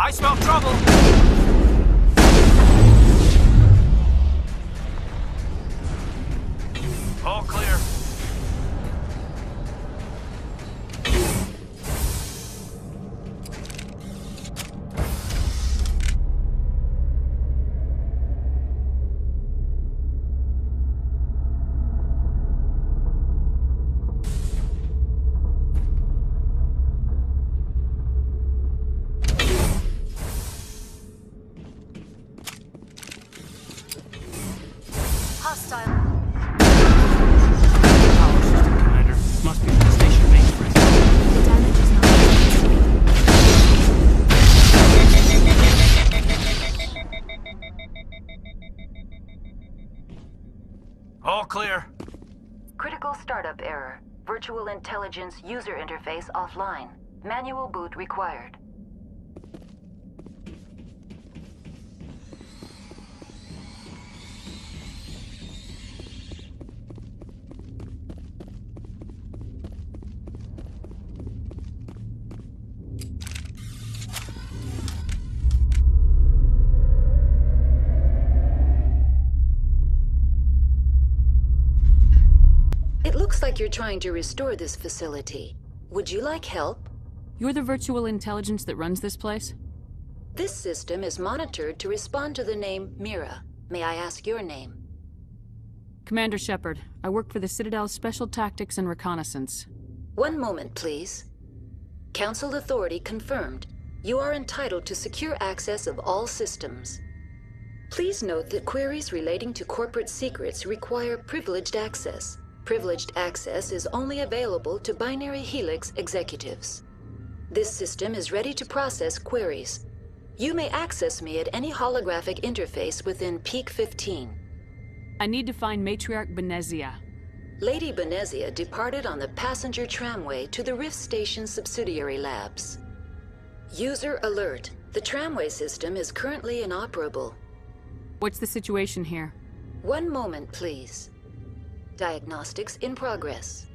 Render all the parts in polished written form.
I smell trouble! All clear. All clear. Critical startup error. Virtual intelligence user interface offline. Manual boot required. It looks like you're trying to restore this facility. Would you like help? You're the virtual intelligence that runs this place? This system is monitored to respond to the name Mira. May I ask your name? Commander Shepard. I work for the Citadel's Special Tactics and Reconnaissance. One moment, please. Council authority confirmed. You are entitled to secure access of all systems. Please note that queries relating to corporate secrets require privileged access. Privileged access is only available to Binary Helix executives. This system is ready to process queries. You may access me at any holographic interface within EP8. I need to find Matriarch Benezia. Lady Benezia departed on the passenger tramway to the Rift Station subsidiary labs. User alert. The tramway system is currently inoperable. What's the situation here? One moment, please. Diagnostics in progress.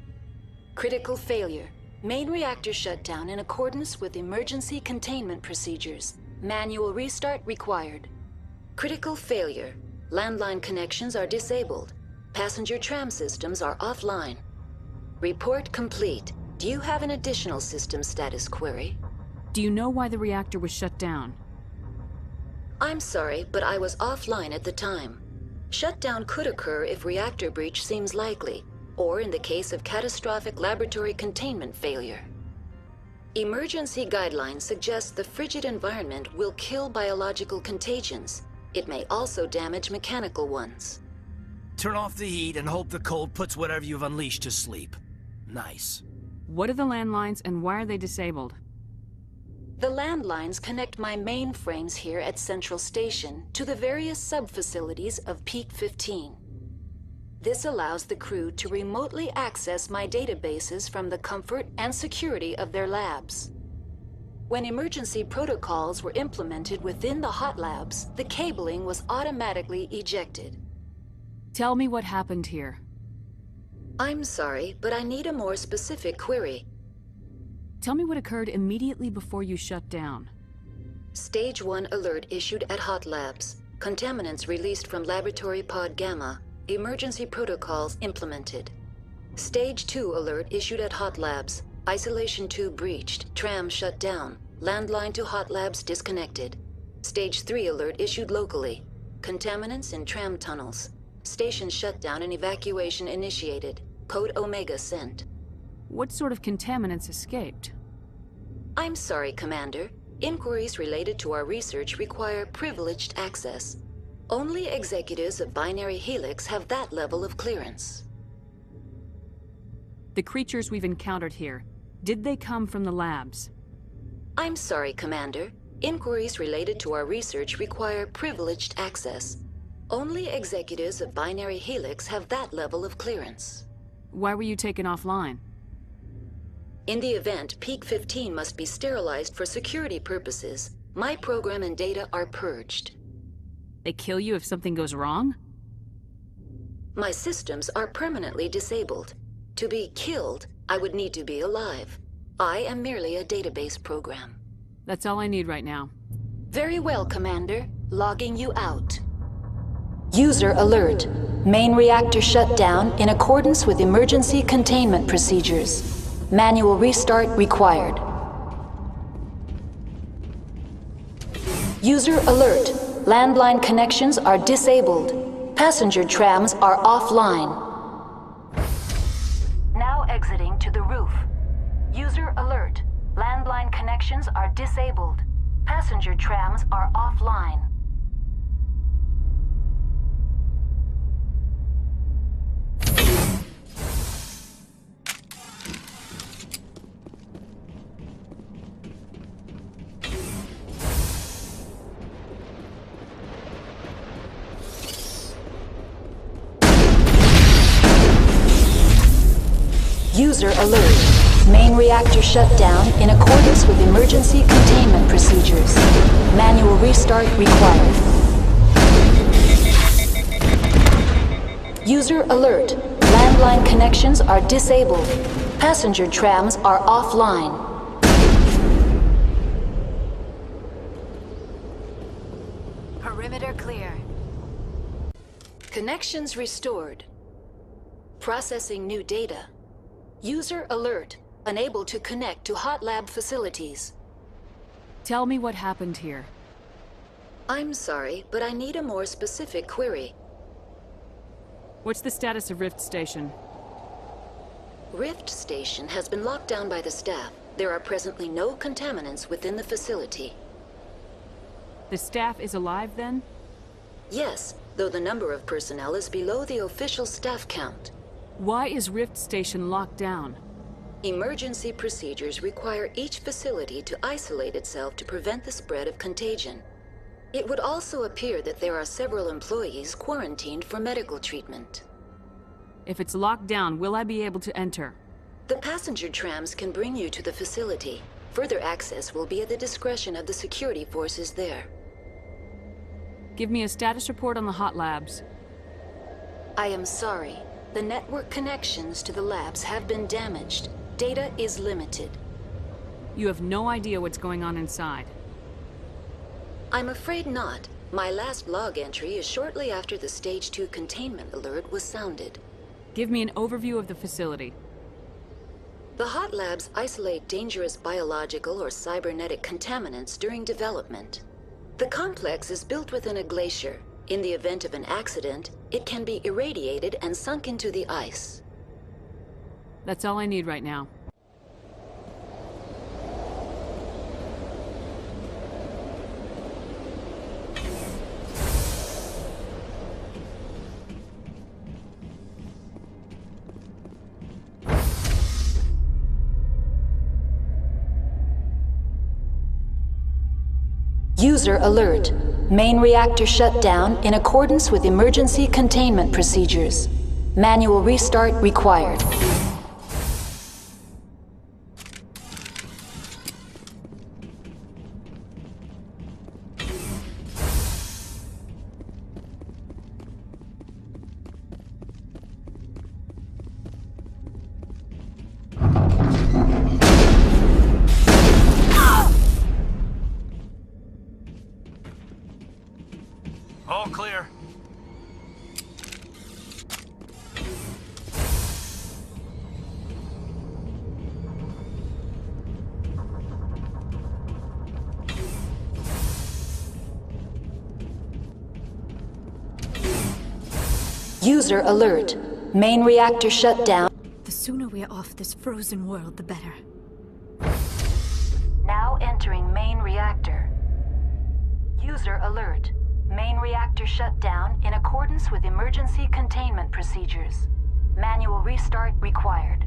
Critical failure. Main reactor shutdown in accordance with emergency containment procedures. Manual restart required. Critical failure. Landline connections are disabled. Passenger tram systems are offline. Report complete. Do you have an additional system status query? Do you know why the reactor was shut down? I'm sorry, but I was offline at the time. Shutdown could occur if reactor breach seems likely, or in the case of catastrophic laboratory containment failure. Emergency guidelines suggest the frigid environment will kill biological contagions. It may also damage mechanical ones. Turn off the heat and hope the cold puts whatever you've unleashed to sleep. Nice. What are the landlines and why are they disabled? The landlines connect my mainframes here at Central Station to the various sub-facilities of EP8. This allows the crew to remotely access my databases from the comfort and security of their labs. When emergency protocols were implemented within the hot labs, the cabling was automatically ejected. Tell me what happened here. I'm sorry, but I need a more specific query. Tell me what occurred immediately before you shut down. Stage 1 alert issued at hot labs. Contaminants released from Laboratory Pod Gamma. Emergency protocols implemented. Stage 2 alert issued at hot labs. Isolation 2 breached. Tram shut down. Landline to hot labs disconnected. Stage 3 alert issued locally. Contaminants in tram tunnels. Station shutdown and evacuation initiated. Code Omega sent. What sort of contaminants escaped? I'm sorry, Commander. Inquiries related to our research require privileged access. Only executives of Binary Helix have that level of clearance. The creatures we've encountered here, did they come from the labs? I'm sorry, Commander. Inquiries related to our research require privileged access. Only executives of Binary Helix have that level of clearance. Why were you taken offline? In the event, EP8 must be sterilized for security purposes. My program and data are purged. They kill you if something goes wrong? My systems are permanently disabled. To be killed, I would need to be alive. I am merely a database program. That's all I need right now. Very well, Commander. Logging you out. User alert. Main reactor shut down in accordance with emergency containment procedures. Manual restart required. User alert. Landline connections are disabled. Passenger trams are offline. Now exiting to the roof. User alert. Landline connections are disabled. Passenger trams are offline. User alert. Main reactor shut down in accordance with emergency containment procedures. Manual restart required. User alert. Landline connections are disabled. Passenger trams are offline. Perimeter clear. Connections restored. Processing new data. User alert. Unable to connect to hot lab facilities. Tell me what happened here. I'm sorry, but I need a more specific query. What's the status of Rift Station? Rift Station has been locked down by the staff. There are presently no contaminants within the facility. The staff is alive, then? Yes, though the number of personnel is below the official staff count. Why is Rift Station locked down? Emergency procedures require each facility to isolate itself to prevent the spread of contagion. It would also appear that there are several employees quarantined for medical treatment. If it's locked down, will I be able to enter? The passenger trams can bring you to the facility. Further access will be at the discretion of the security forces there. Give me a status report on the hot labs. I am sorry. The network connections to the labs have been damaged. Data is limited. You have no idea what's going on inside. I'm afraid not. My last log entry is shortly after the Stage 2 containment alert was sounded. Give me an overview of the facility. The hot labs isolate dangerous biological or cybernetic contaminants during development. The complex is built within a glacier. In the event of an accident, it can be irradiated and sunk into the ice. That's all I need right now. User alert. Main reactor shut down in accordance with emergency containment procedures. Manual restart required. All clear. User alert. Main reactor shut down. The sooner we're off this frozen world, the better. Now entering main reactor. User alert. Main reactor shut down in accordance with emergency containment procedures. Manual restart required.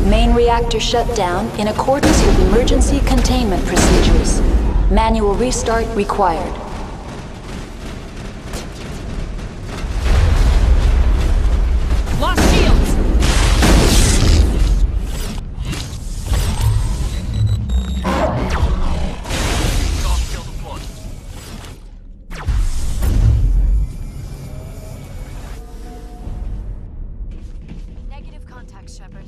Main reactor shut down in accordance with emergency containment procedures. Manual restart required. Lost shields! Negative contact, Shepard.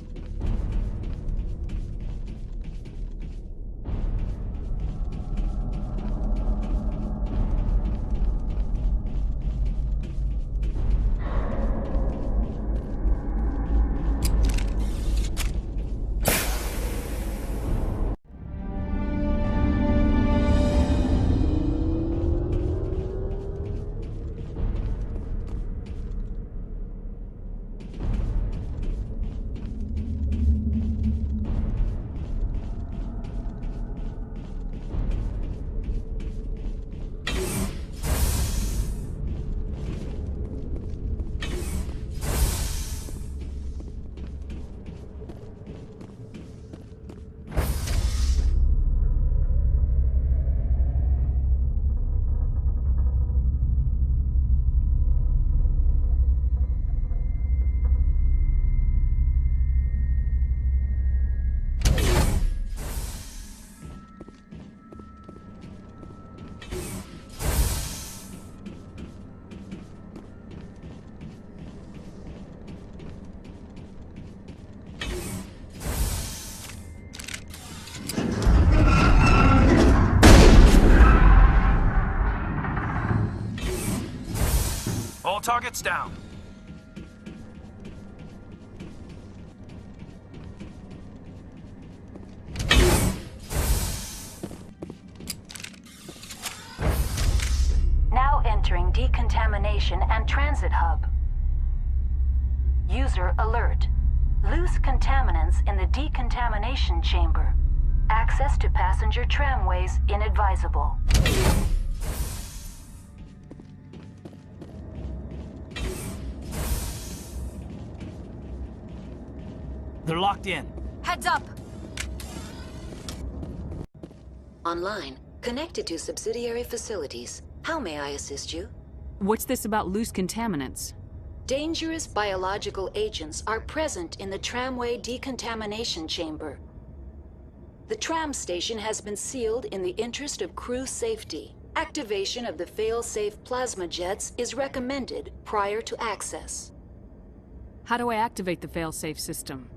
All targets down. Now entering decontamination and transit hub. User alert. Loose contaminants in the decontamination chamber. Access to passenger tramways inadvisable. They're locked in. Heads up! Online. Connected to subsidiary facilities. How may I assist you? What's this about loose contaminants? Dangerous biological agents are present in the tramway decontamination chamber. The tram station has been sealed in the interest of crew safety. Activation of the fail-safe plasma jets is recommended prior to access. How do I activate the failsafe system?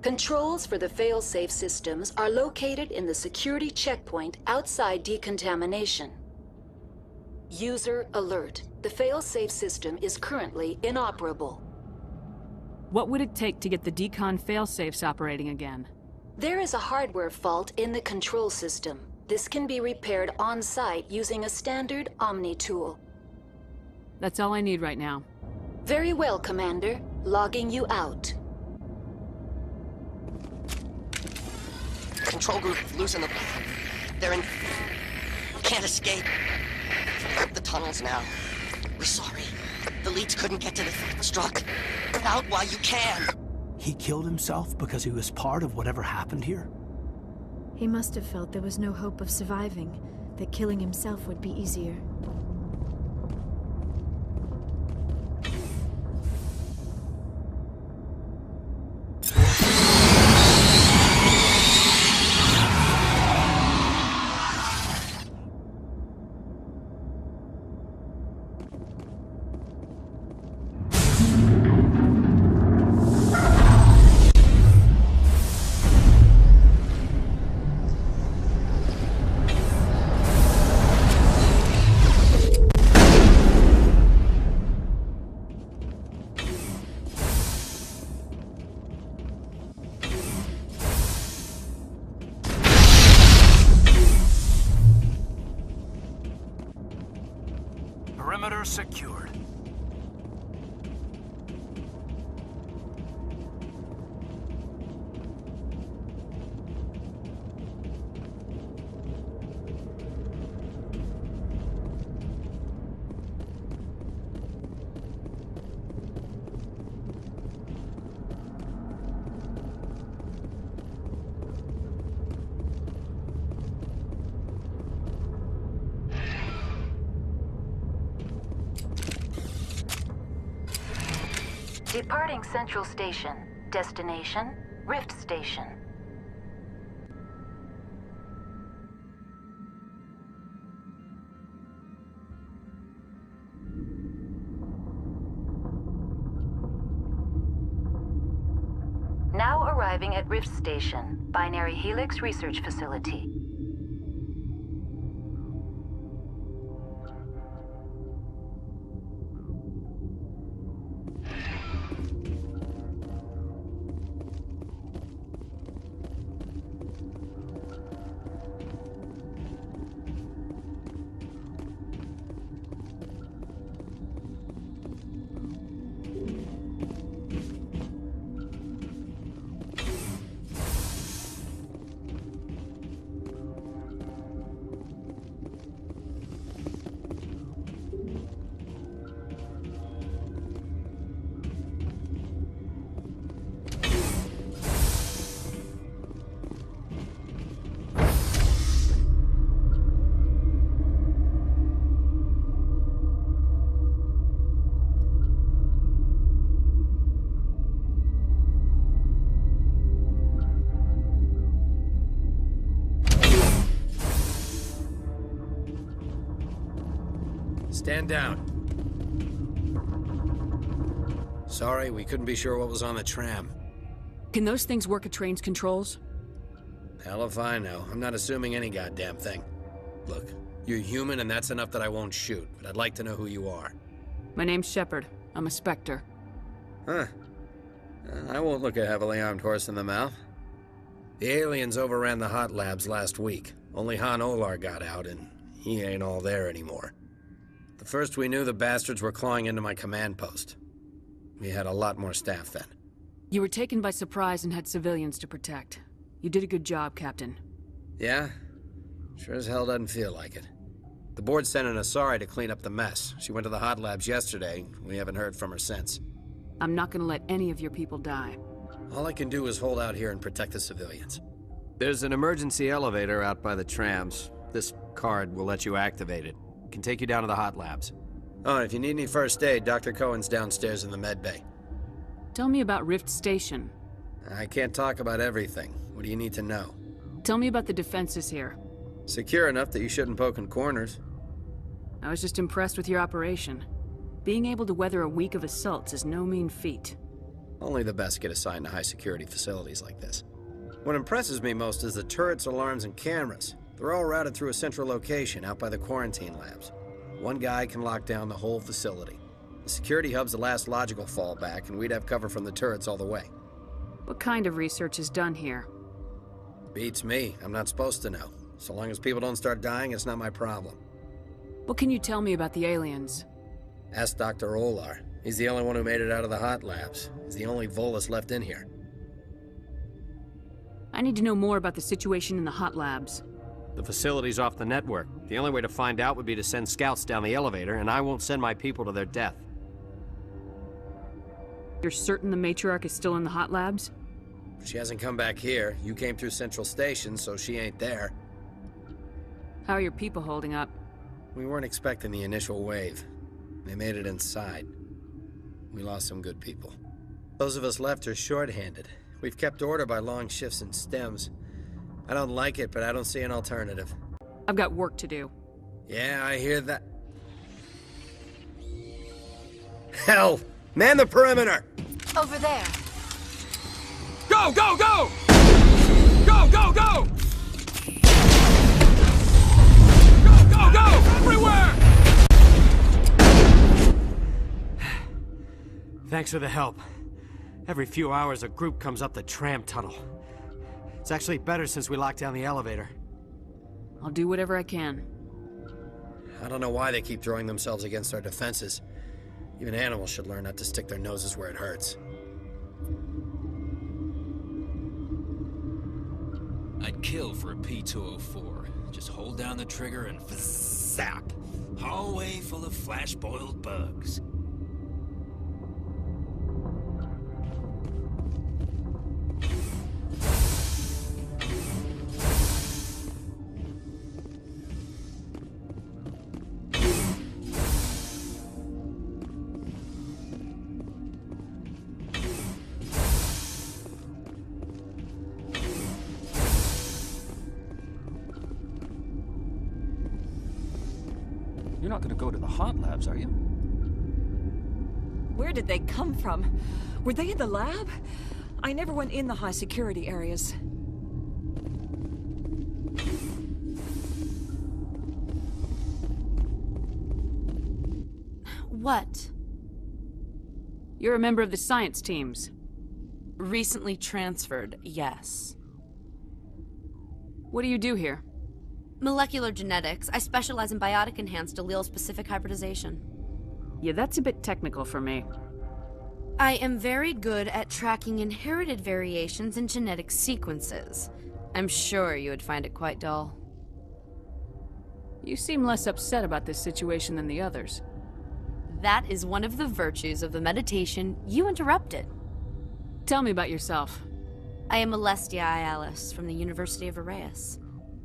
Controls for the fail-safe systems are located in the security checkpoint outside decontamination. User alert. The fail-safe system is currently inoperable. What would it take to get the decon failsafes operating again? There is a hardware fault in the control system. This can be repaired on-site using a standard Omni tool. That's all I need right now. Very well, Commander. Logging you out. Control group, loosen the... They're in... Can't escape. The tunnels now. We're sorry. The leads couldn't get to the... Struck. Get out while you can. He killed himself because he was part of whatever happened here? He must have felt there was no hope of surviving, that killing himself would be easier. Perimeter secured. Departing Central Station. Destination, Rift Station. Now arriving at Rift Station, Binary Helix Research Facility. Stand down. Sorry, we couldn't be sure what was on the tram. Can those things work at train's controls? Hell if I know. I'm not assuming any goddamn thing. Look, you're human and that's enough that I won't shoot, but I'd like to know who you are. My name's Shepard. I'm a Spectre. Huh. I won't look a heavily armed horse in the mouth. The aliens overran the hot labs last week. Only Han Olar got out, and he ain't all there anymore. The first we knew, the bastards were clawing into my command post. We had a lot more staff then. You were taken by surprise and had civilians to protect. You did a good job, Captain. Yeah? Sure as hell doesn't feel like it. The board sent an Asari to clean up the mess. She went to the hot labs yesterday. We haven't heard from her since. I'm not gonna let any of your people die. All I can do is hold out here and protect the civilians. There's an emergency elevator out by the trams. This card will let you activate it. Can take you down to the hot labs. Oh, and if you need any first aid, Dr. Cohen's downstairs in the med bay. Tell me about Rift Station. I can't talk about everything. What do you need to know? Tell me about the defenses here. Secure enough that you shouldn't poke in corners. I was just impressed with your operation. Being able to weather a week of assaults is no mean feat. Only the best get assigned to high-security facilities like this. What impresses me most is the turrets, alarms, and cameras. They're all routed through a central location out by the quarantine labs. One guy can lock down the whole facility. The security hub's the last logical fallback, and we'd have cover from the turrets all the way. What kind of research is done here? Beats me. I'm not supposed to know. So long as people don't start dying, it's not my problem. What can you tell me about the aliens? Ask Dr. Olar. He's the only one who made it out of the hot labs. He's the only Volus left in here. I need to know more about the situation in the hot labs. The facility's off the network. The only way to find out would be to send scouts down the elevator, and I won't send my people to their death. You're certain the Matriarch is still in the hot labs? She hasn't come back here. You came through Central Station, so she ain't there. How are your people holding up? We weren't expecting the initial wave. They made it inside. We lost some good people. Those of us left are short-handed. We've kept order by long shifts and stems. I don't like it, but I don't see an alternative. I've got work to do. Yeah, I hear that. Hell! Man the perimeter! Over there. Go, go, go! Go, go, go! Go, go, go! Everywhere! Thanks for the help. Every few hours, a group comes up the tram tunnel. It's actually better since we locked down the elevator. I'll do whatever I can. I don't know why they keep throwing themselves against our defenses. Even animals should learn not to stick their noses where it hurts. I'd kill for a P204. Just hold down the trigger and zap. Hallway full of flash-boiled bugs. You're not gonna go to the hot labs, are you? Where did they come from? Were they in the lab? I never went in the high security areas. What? You're a member of the science teams. Recently transferred, yes. What do you do here? Molecular genetics. I specialize in biotic-enhanced allele-specific hybridization. Yeah, that's a bit technical for me. I am very good at tracking inherited variations in genetic sequences. I'm sure you would find it quite dull. You seem less upset about this situation than the others. That is one of the virtues of the meditation you interrupted. Tell me about yourself. I am Alestia Ialis from the University of Arraeus.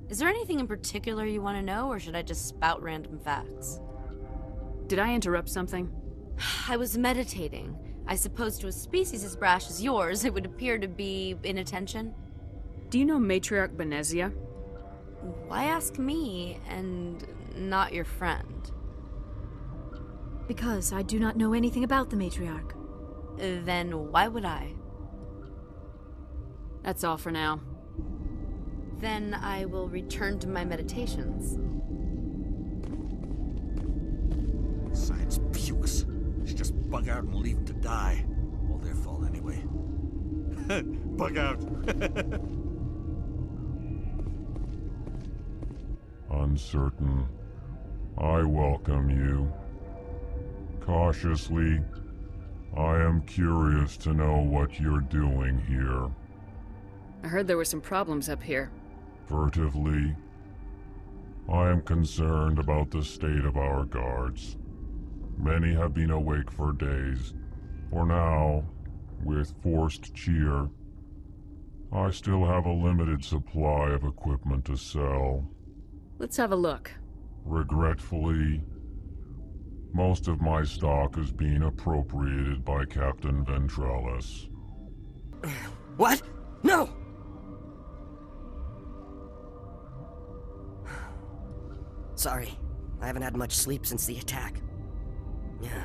Is there anything in particular you want to know, or should I just spout random facts? Did I interrupt something? I was meditating. I suppose to a species as brash as yours, it would appear to be inattention. Do you know Matriarch Benezia? Why ask me, and not your friend? Because I do not know anything about the Matriarch. Then why would I? That's all for now. Then I will return to my meditations. Science pukes. Should just bug out and leave to die. All their fault anyway. Bug out. Uncertain. I welcome you. Cautiously, I am curious to know what you're doing here. I heard there were some problems up here. Furtively, I am concerned about the state of our guards. Many have been awake for days. For now, with forced cheer, I still have a limited supply of equipment to sell. Let's have a look. Regretfully, most of my stock is being appropriated by Captain Ventralis. What? No! Sorry, I haven't had much sleep since the attack.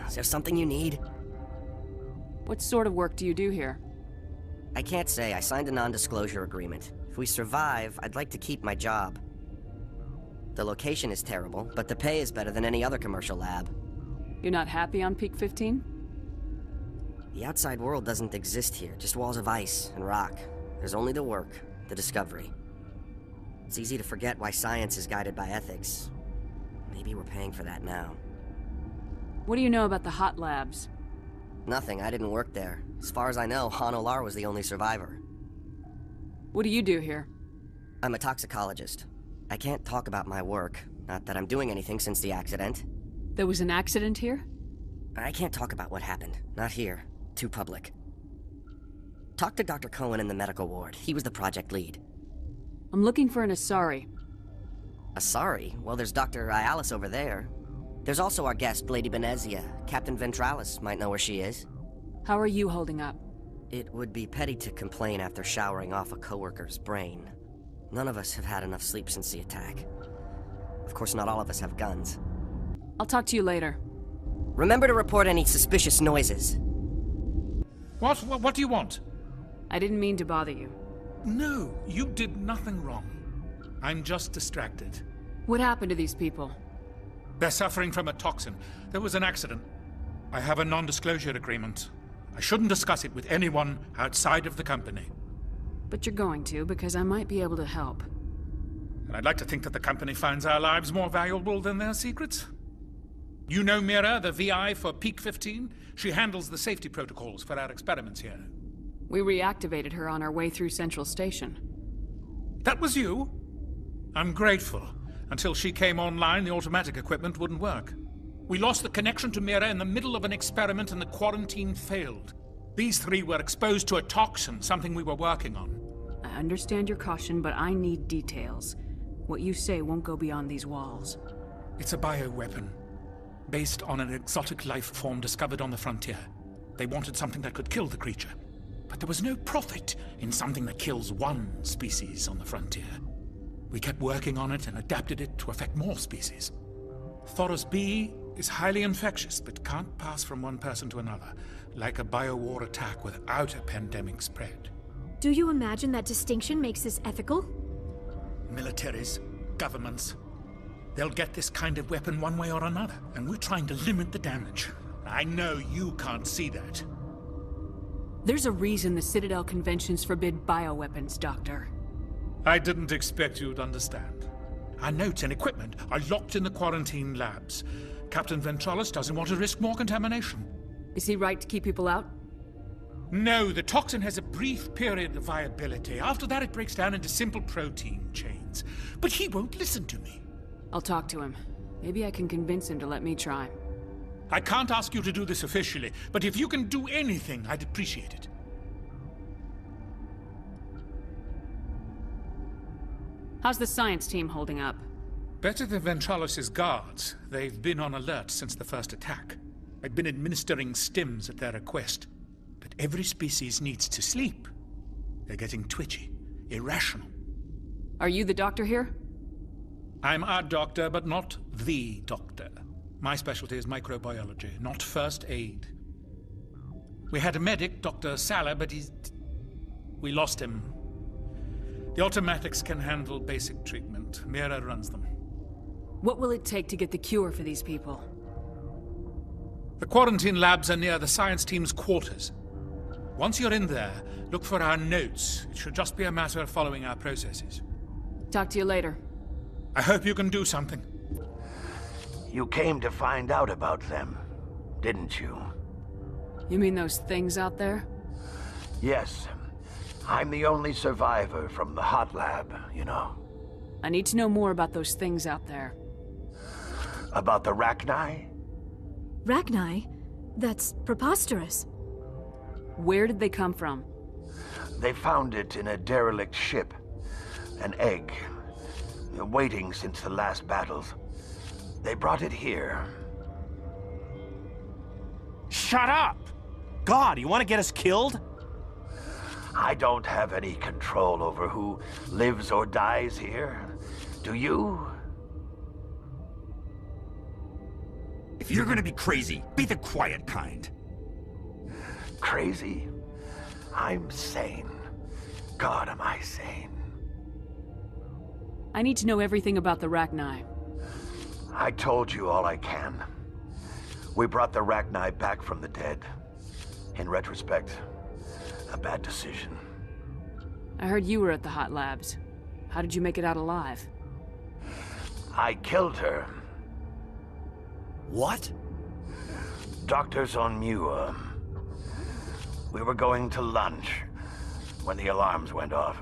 Is there something you need? What sort of work do you do here? I can't say. I signed a non-disclosure agreement. If we survive, I'd like to keep my job. The location is terrible, but the pay is better than any other commercial lab. You're not happy on Peak 15? The outside world doesn't exist here, just walls of ice and rock. There's only the work, the discovery. It's easy to forget why science is guided by ethics. Maybe we're paying for that now. What do you know about the hot labs? Nothing, I didn't work there. As far as I know, Han Olar was the only survivor. What do you do here? I'm a toxicologist. I can't talk about my work, not that I'm doing anything since the accident. There was an accident here? I can't talk about what happened. Not here. Too public. Talk to Dr. Cohen in the medical ward. He was the project lead. I'm looking for an Asari. Asari? Well, there's Dr. Ialis over there. There's also our guest, Lady Benezia. Captain Ventralis might know where she is. How are you holding up? It would be petty to complain after showering off a coworker's brain. None of us have had enough sleep since the attack. Of course, not all of us have guns. I'll talk to you later. Remember to report any suspicious noises. What do you want? I didn't mean to bother you. No, you did nothing wrong. I'm just distracted. What happened to these people? They're suffering from a toxin. There was an accident. I have a non-disclosure agreement. I shouldn't discuss it with anyone outside of the company. But you're going to, because I might be able to help. And I'd like to think that the company finds our lives more valuable than their secrets. You know Mira, the VI for Peak 15? She handles the safety protocols for our experiments here. We reactivated her on our way through Central Station. That was you? I'm grateful. Until she came online, the automatic equipment wouldn't work. We lost the connection to Mira in the middle of an experiment and the quarantine failed. These three were exposed to a toxin, something we were working on. I understand your caution, but I need details. What you say won't go beyond these walls. It's a bioweapon, based on an exotic life form discovered on the frontier. They wanted something that could kill the creature. But there was no profit in something that kills one species on the frontier. We kept working on it and adapted it to affect more species. Thoros B is highly infectious, but can't pass from one person to another, like a biowar attack without a pandemic spread. Do you imagine that distinction makes this ethical? Militaries, governments, they'll get this kind of weapon one way or another, and we're trying to limit the damage. I know you can't see that. There's a reason the Citadel conventions forbid bioweapons, Doctor. I didn't expect you'd understand. Our notes and equipment are locked in the quarantine labs. Captain Ventralis doesn't want to risk more contamination. Is he right to keep people out? No, the toxin has a brief period of viability. After that, it breaks down into simple protein chains. But he won't listen to me. I'll talk to him. Maybe I can convince him to let me try. I can't ask you to do this officially, but if you can do anything, I'd appreciate it. How's the science team holding up? Better than Ventralis' guards. They've been on alert since the first attack. I've been administering stims at their request. But every species needs to sleep. They're getting twitchy, irrational. Are you the doctor here? I'm a doctor, but not the doctor. My specialty is microbiology, not first aid. We had a medic, Dr. Salah, but we lost him. The automatics can handle basic treatment. Mira runs them. What will it take to get the cure for these people? The quarantine labs are near the science team's quarters. Once you're in there, look for our notes. It should just be a matter of following our processes. Talk to you later. I hope you can do something. You came to find out about them, didn't you? You mean those things out there? Yes. I'm the only survivor from the hot lab, you know. I need to know more about those things out there. About the Rachni? Rachni? That's preposterous. Where did they come from? They found it in a derelict ship. An egg. Waiting since the last battles. They brought it here. Shut up! God, you want to get us killed? I don't have any control over who lives or dies here. Do you? If you're gonna be crazy, be the quiet kind. Crazy? I'm sane. God, am I sane. I need to know everything about the Rachni. I told you all I can. We brought the Rachni back from the dead. In retrospect, a bad decision. I heard you were at the hot labs. How did you make it out alive? I killed her. What? Doctors on Muir. We were going to lunch when the alarms went off.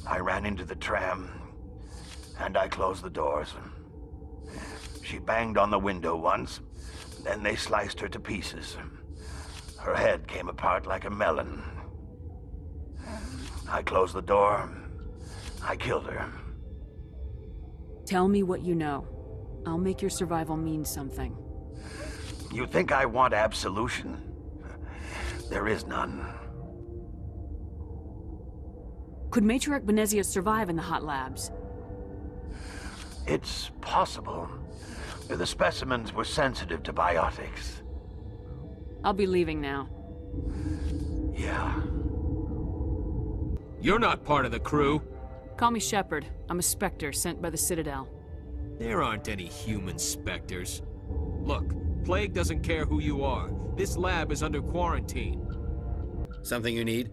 I ran into the tram, and I closed the doors. She banged on the window once, then they sliced her to pieces. Her head came apart like a melon. I closed the door. I killed her. Tell me what you know. I'll make your survival mean something. You think I want absolution? There is none. Could Matriarch Benezia survive in the hot labs? It's possible. The specimens were sensitive to biotics. I'll be leaving now. Yeah. You're not part of the crew. Call me Shepard. I'm a Spectre sent by the Citadel. There aren't any human Spectres. Look, Plague doesn't care who you are. This lab is under quarantine. Something you need?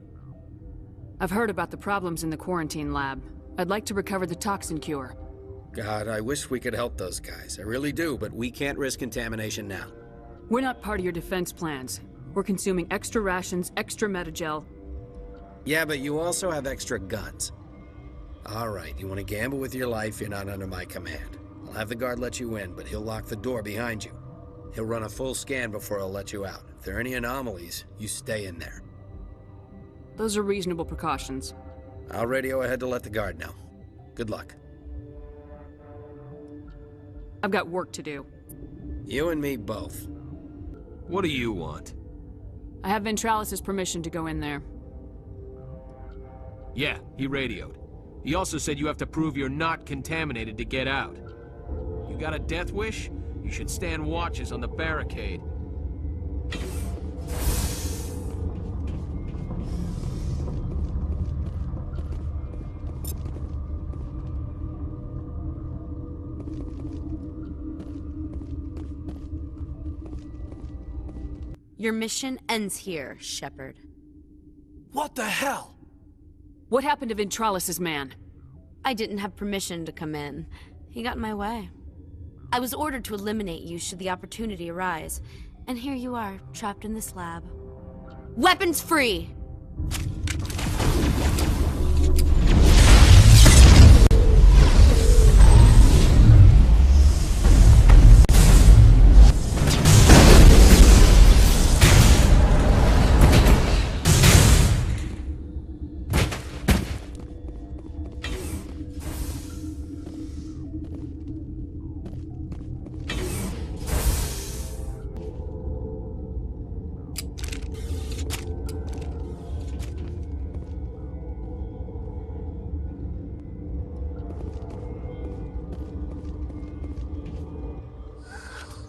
I've heard about the problems in the quarantine lab. I'd like to recover the toxin cure. God, I wish we could help those guys. I really do, but we can't risk contamination now. We're not part of your defense plans. We're consuming extra rations, extra metagel. Yeah, but you also have extra guns. All right, you want to gamble with your life, you're not under my command. I'll have the guard let you in, but he'll lock the door behind you. He'll run a full scan before he'll let you out. If there are any anomalies, you stay in there. Those are reasonable precautions. I'll radio ahead to let the guard know. Good luck. I've got work to do. You and me both. What do you want? I have Ventralis' permission to go in there. Yeah, he radioed. He also said you have to prove you're not contaminated to get out. You got a death wish? You should stand watches on the barricade. Your mission ends here, Shepard. What the hell? What happened to Ventralis's man? I didn't have permission to come in. He got in my way. I was ordered to eliminate you should the opportunity arise. And here you are, trapped in this lab. Weapons free!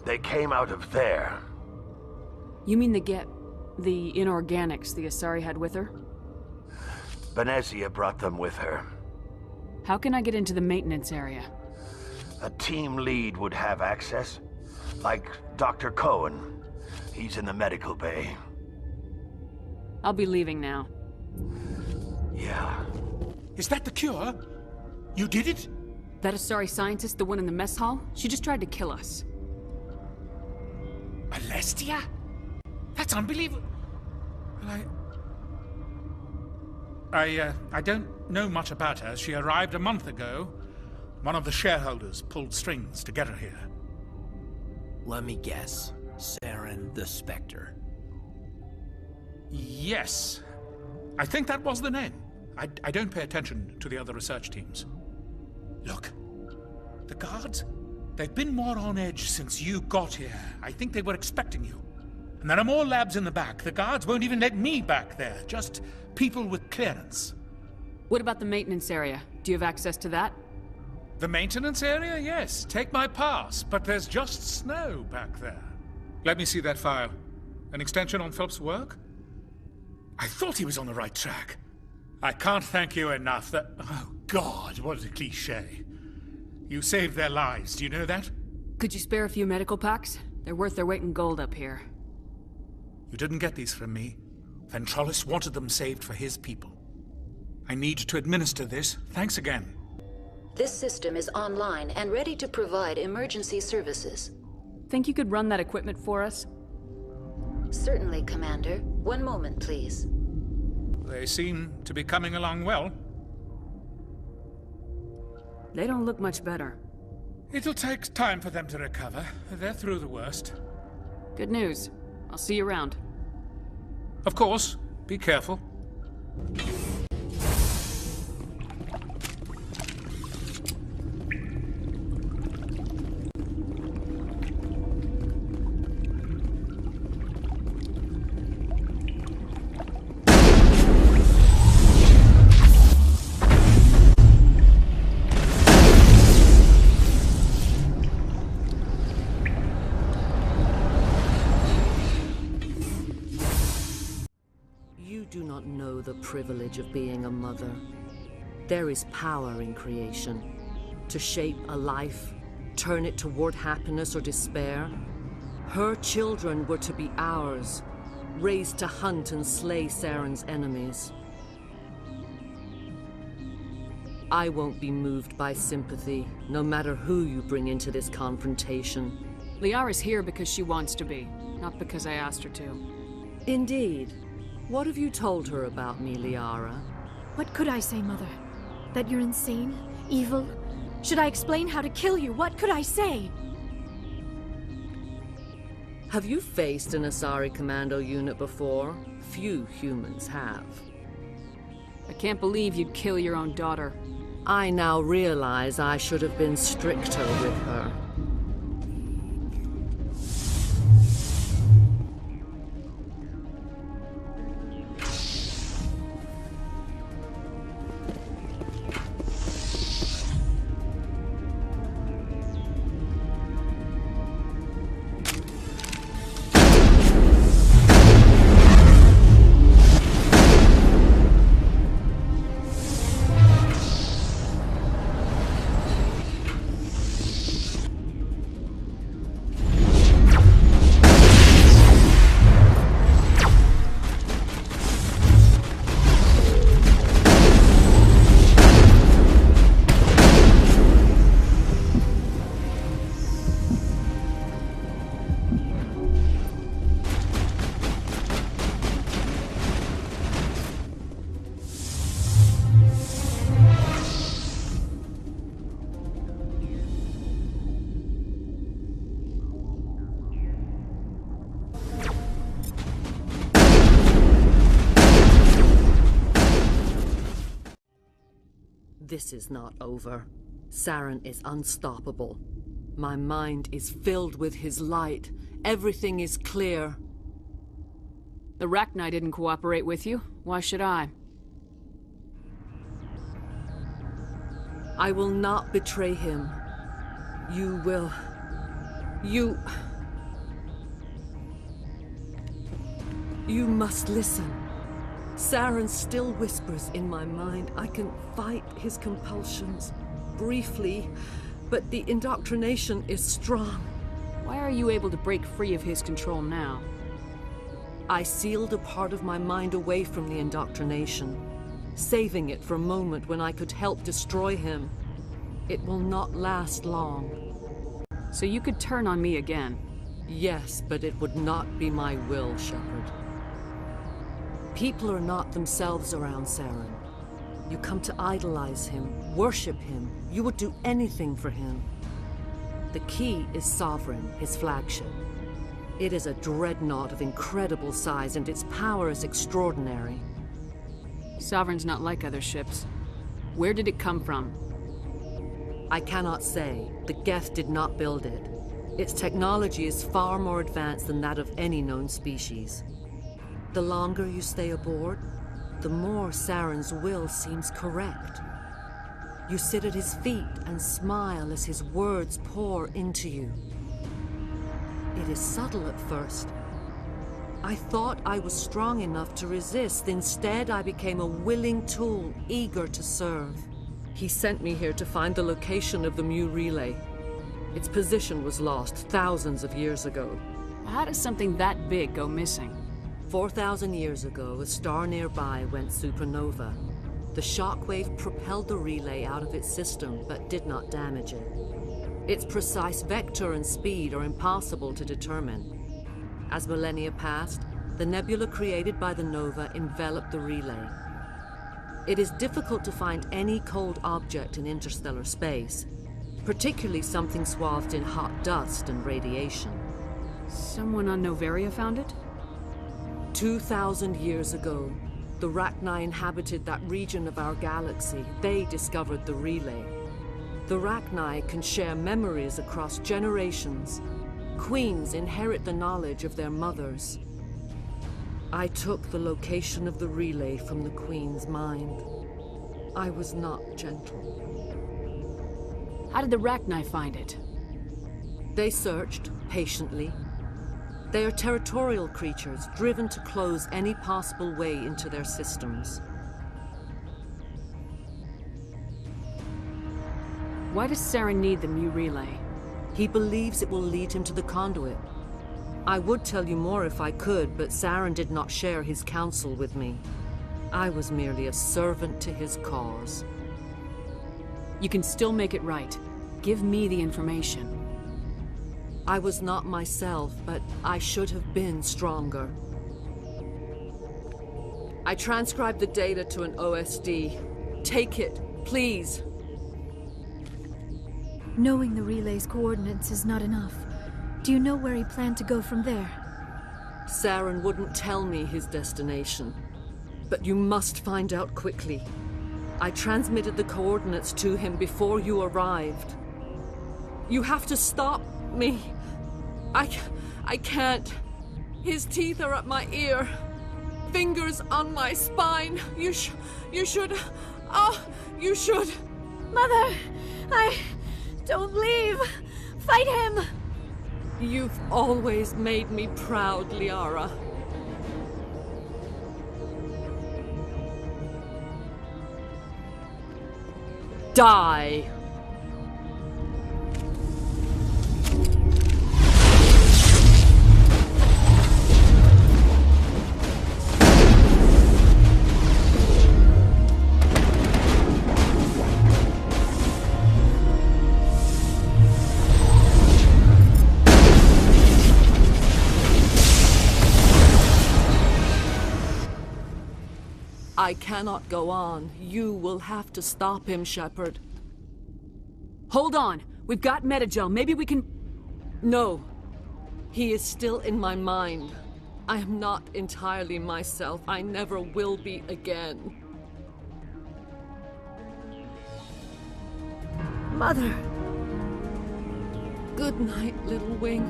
They came out of there. You mean the inorganics the Asari had with her? Benezia brought them with her. How can I get into the maintenance area? A team lead would have access. Like Dr. Cohen. He's in the medical bay. I'll be leaving now. Yeah. Is that the cure? You did it? That Asari scientist, the one in the mess hall? She just tried to kill us. Alestia? That's unbelievable. Well, I don't know much about her. She arrived a month ago. One of the shareholders pulled strings to get her here. Let me guess. Saren the Spectre. Yes. I think that was the name. I don't pay attention to the other research teams. Look, the guards, they've been more on edge since you got here. I think they were expecting you. And there are more labs in the back. The guards won't even let me back there. Just people with clearance. What about the maintenance area? Do you have access to that? The maintenance area? Yes. Take my pass. But there's just snow back there. Let me see that file. An extension on Phelps' work? I thought he was on the right track. I can't thank you enough that... Oh, God, what a cliché. You saved their lives, do you know that? Could you spare a few medical packs? They're worth their weight in gold up here. You didn't get these from me. Ventralis wanted them saved for his people. I need to administer this. Thanks again. This system is online and ready to provide emergency services. Think you could run that equipment for us? Certainly, Commander. One moment, please. They seem to be coming along well. They don't look much better. It'll take time for them to recover. They're through the worst. Good news. I'll see you around. Of course. Be careful. The privilege of being a mother. There is power in creation. To shape a life, turn it toward happiness or despair. Her children were to be ours, raised to hunt and slay Saren's enemies. I won't be moved by sympathy, no matter who you bring into this confrontation. Liara's here because she wants to be, not because I asked her to. Indeed. What have you told her about me, Liara? What could I say, Mother? That you're insane? Evil? Should I explain how to kill you? What could I say? Have you faced an Asari commando unit before? Few humans have. I can't believe you'd kill your own daughter. I now realize I should have been stricter with her. This is not over. Saren is unstoppable. My mind is filled with his light. Everything is clear. The Rachni didn't cooperate with you. Why should I? I will not betray him. You will... You must listen. Saren still whispers in my mind. I can fight his compulsions, briefly, but the indoctrination is strong. Why are you able to break free of his control now? I sealed a part of my mind away from the indoctrination, saving it for a moment when I could help destroy him. It will not last long. So you could turn on me again? Yes, but it would not be my will, Shepard. People are not themselves around Saren. You come to idolize him, worship him. You would do anything for him. The key is Sovereign, his flagship. It is a dreadnought of incredible size, and its power is extraordinary. Sovereign's not like other ships. Where did it come from? I cannot say. The Geth did not build it. Its technology is far more advanced than that of any known species. The longer you stay aboard, the more Saren's will seems correct. You sit at his feet and smile as his words pour into you. It is subtle at first. I thought I was strong enough to resist. Instead, I became a willing tool, eager to serve. He sent me here to find the location of the Mu relay. Its position was lost thousands of years ago. How does something that big go missing? 4,000 years ago, a star nearby went supernova. The shockwave propelled the relay out of its system, but did not damage it. Its precise vector and speed are impossible to determine. As millennia passed, the nebula created by the nova enveloped the relay. It is difficult to find any cold object in interstellar space, particularly something swathed in hot dust and radiation. Someone on Noveria found it? 2,000 years ago, the Rachni inhabited that region of our galaxy. They discovered the relay. The Rachni can share memories across generations. Queens inherit the knowledge of their mothers. I took the location of the relay from the Queen's mind. I was not gentle. How did the Rachni find it? They searched, patiently. They are territorial creatures, driven to close any possible way into their systems. Why does Saren need the Mu relay? He believes it will lead him to the conduit. I would tell you more if I could, but Saren did not share his counsel with me. I was merely a servant to his cause. You can still make it right. Give me the information. I was not myself, but I should have been stronger. I transcribed the data to an OSD. Take it, please. Knowing the relay's coordinates is not enough. Do you know where he planned to go from there? Saren wouldn't tell me his destination. But you must find out quickly. I transmitted the coordinates to him before you arrived. You have to stop me. I can't. His teeth are at my ear. Fingers on my spine. You should... Oh, you should... Mother! Don't leave! Fight him! You've always made me proud, Liara. Die! I cannot go on. You will have to stop him, Shepard. Hold on. We've got Metagel. Maybe we can... No. He is still in my mind. I am not entirely myself. I never will be again. Mother! Good night, little wing.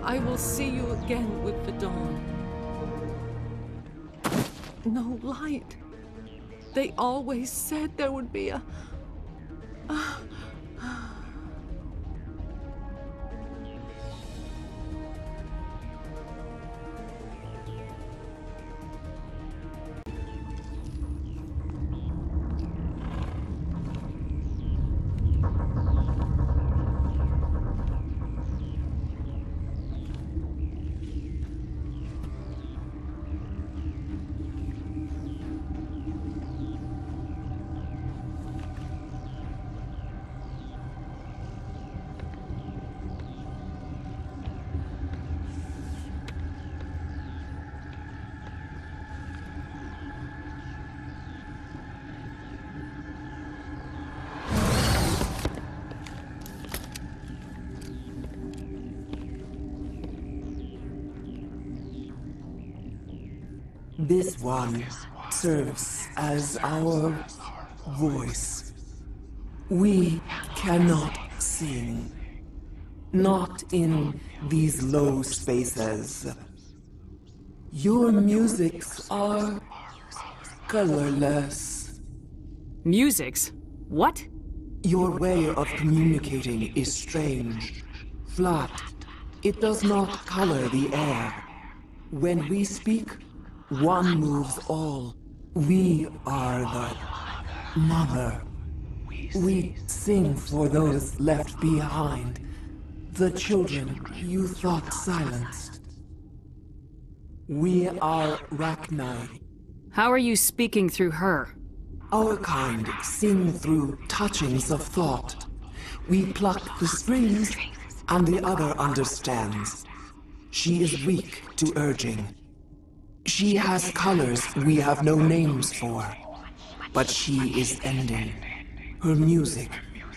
I will see you again with the dawn. No light. They always said there would be a... This one serves as our voice. We cannot sing. Not in these low spaces. Your musics are colorless. Musics? What? Your way of communicating is strange. Flat. It does not color the air. When we speak, one moves all. We are the mother. We sing for those left behind. The children you thought silenced. We are Rachni. How are you speaking through her? Our kind sing through touchings of thought. We pluck the strings, and the other understands. She is weak to urging. She has colors we have no names for, but she is ending. Her music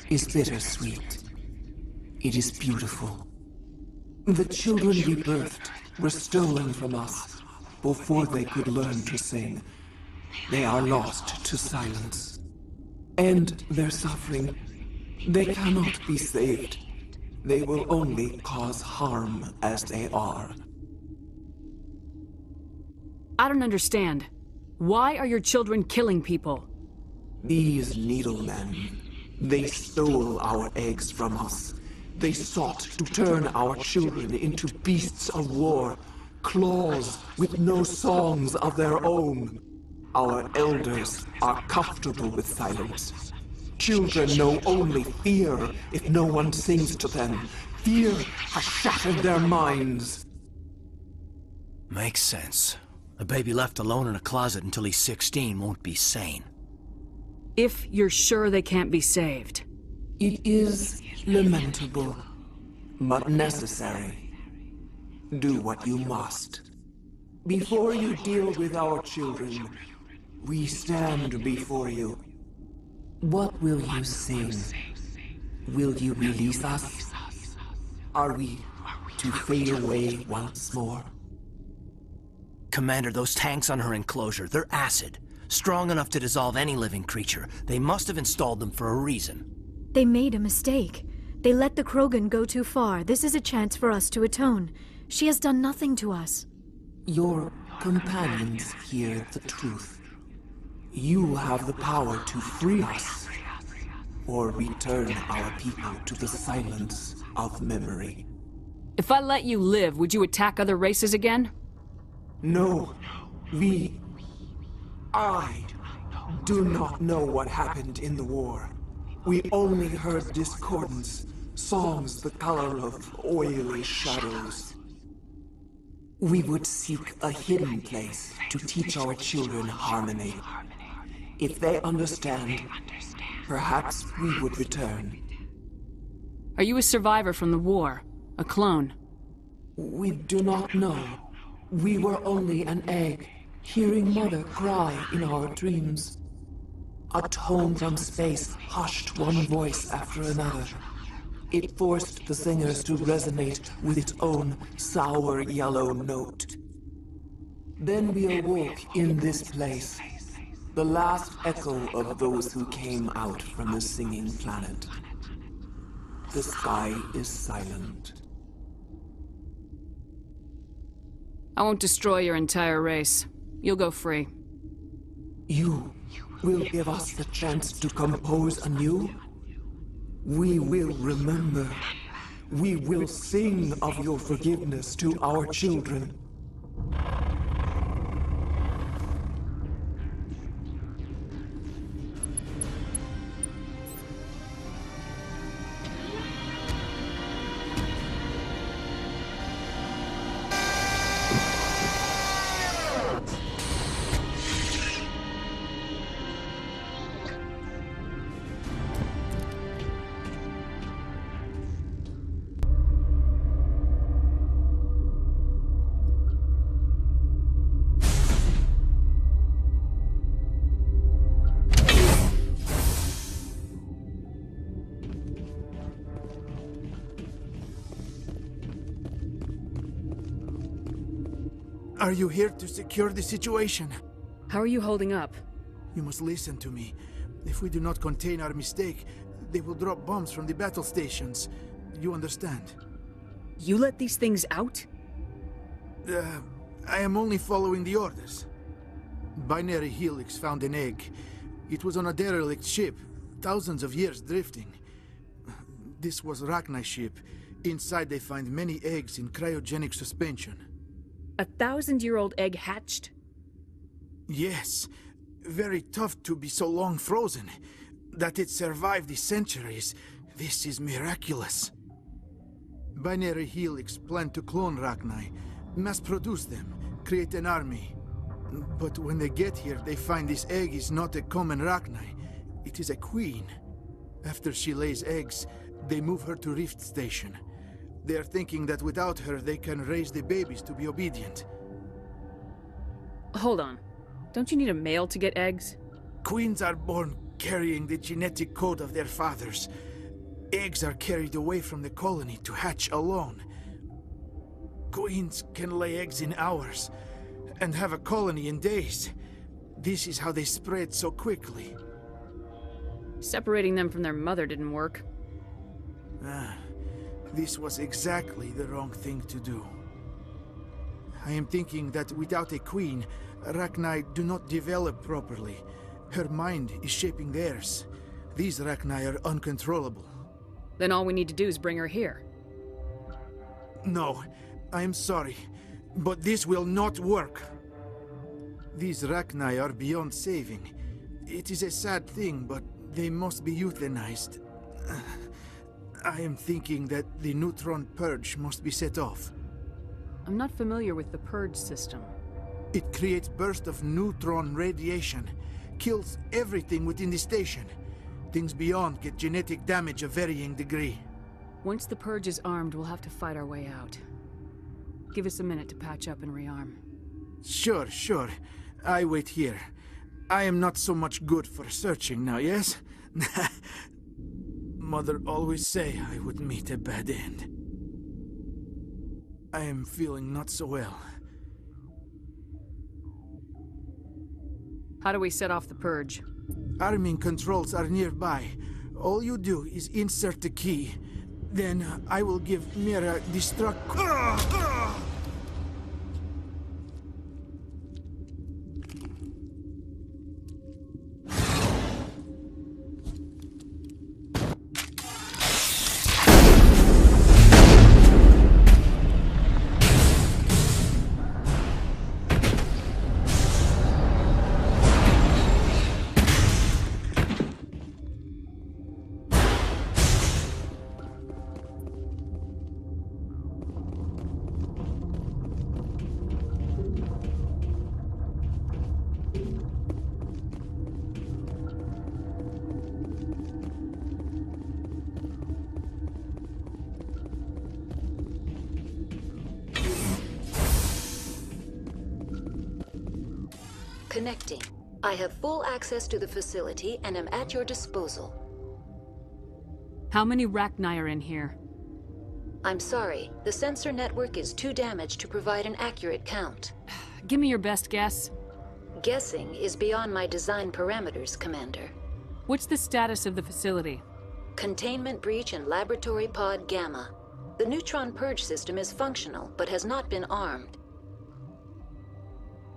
is bittersweet. It is beautiful. The children we birthed were stolen from us before they could learn to sing. They are lost to silence. And their suffering, they cannot be saved. They will only cause harm as they are. I don't understand. Why are your children killing people? These needlemen, they stole our eggs from us. They sought to turn our children into beasts of war, claws with no songs of their own. Our elders are comfortable with silence. Children know only fear if no one sings to them. Fear has shattered their minds. Makes sense. A baby left alone in a closet until he's 16 won't be sane. If you're sure they can't be saved. It is lamentable, but necessary. Do what you must. Before you deal with our children, we stand before you. What will you sing? Will you release us? Are we to fade away once more? Commander, those tanks on her enclosure, they're acid. Strong enough to dissolve any living creature. They must have installed them for a reason. They made a mistake. They let the Krogan go too far. This is a chance for us to atone. She has done nothing to us. Your companions hear the truth. You have the power to free us, or return our people to the silence of memory. If I let you live, would you attack other races again? No, I do not know what happened in the war. We only heard discordance, songs the color of oily shadows. We would seek a hidden place to teach our children harmony. If they understand, perhaps we would return. Are you a survivor from the war? A clone? We do not know. We were only an egg, hearing Mother cry in our dreams. A tone from space hushed one voice after another. It forced the singers to resonate with its own sour yellow note. Then we awoke in this place. The last echo of those who came out from the singing planet. The sky is silent. I won't destroy your entire race. You'll go free. You will give us the chance to compose anew? We will remember. We will sing of your forgiveness to our children. Are you here to secure the situation? How are you holding up? You must listen to me. If we do not contain our mistake, they will drop bombs from the battle stations. You understand? You let these things out? I am only following the orders. Binary Helix found an egg. It was on a derelict ship, thousands of years drifting. This was Rachni's ship. Inside they find many eggs in cryogenic suspension. A 1,000-year-old egg hatched? Yes. Very tough to be so long frozen. That it survived the centuries. This is miraculous. Binary Helix planned to clone Rachni, mass-produce them, create an army. But when they get here, they find this egg is not a common Rachni. It is a queen. After she lays eggs, they move her to Rift Station. They are thinking that without her, they can raise the babies to be obedient. Hold on. Don't you need a male to get eggs? Queens are born carrying the genetic code of their fathers. Eggs are carried away from the colony to hatch alone. Queens can lay eggs in hours and have a colony in days. This is how they spread so quickly. Separating them from their mother didn't work. This was exactly the wrong thing to do. I am thinking that without a queen, Rachni do not develop properly. Her mind is shaping theirs. These Rachni are uncontrollable. Then all we need to do is bring her here. No, I am sorry, but this will not work. These Rachni are beyond saving. It is a sad thing, but they must be euthanized. I am thinking that the neutron purge must be set off. I'm not familiar with the purge system. It creates bursts of neutron radiation, kills everything within the station. Things beyond get genetic damage of varying degree. Once the purge is armed, we'll have to fight our way out. Give us a minute to patch up and rearm. Sure. I wait here. I am not so much good for searching now, yes? Mother always say I would meet a bad end. I am feeling not so well. How do we set off the purge? Arming controls are nearby. All you do is insert the key. Then I will give Mira destruct... Connecting. I have full access to the facility and am at your disposal. How many Rachni are in here? I'm sorry. The sensor network is too damaged to provide an accurate count. Give me your best guess. Guessing is beyond my design parameters, Commander. What's the status of the facility? Containment breach in Laboratory Pod Gamma. The neutron purge system is functional, but has not been armed.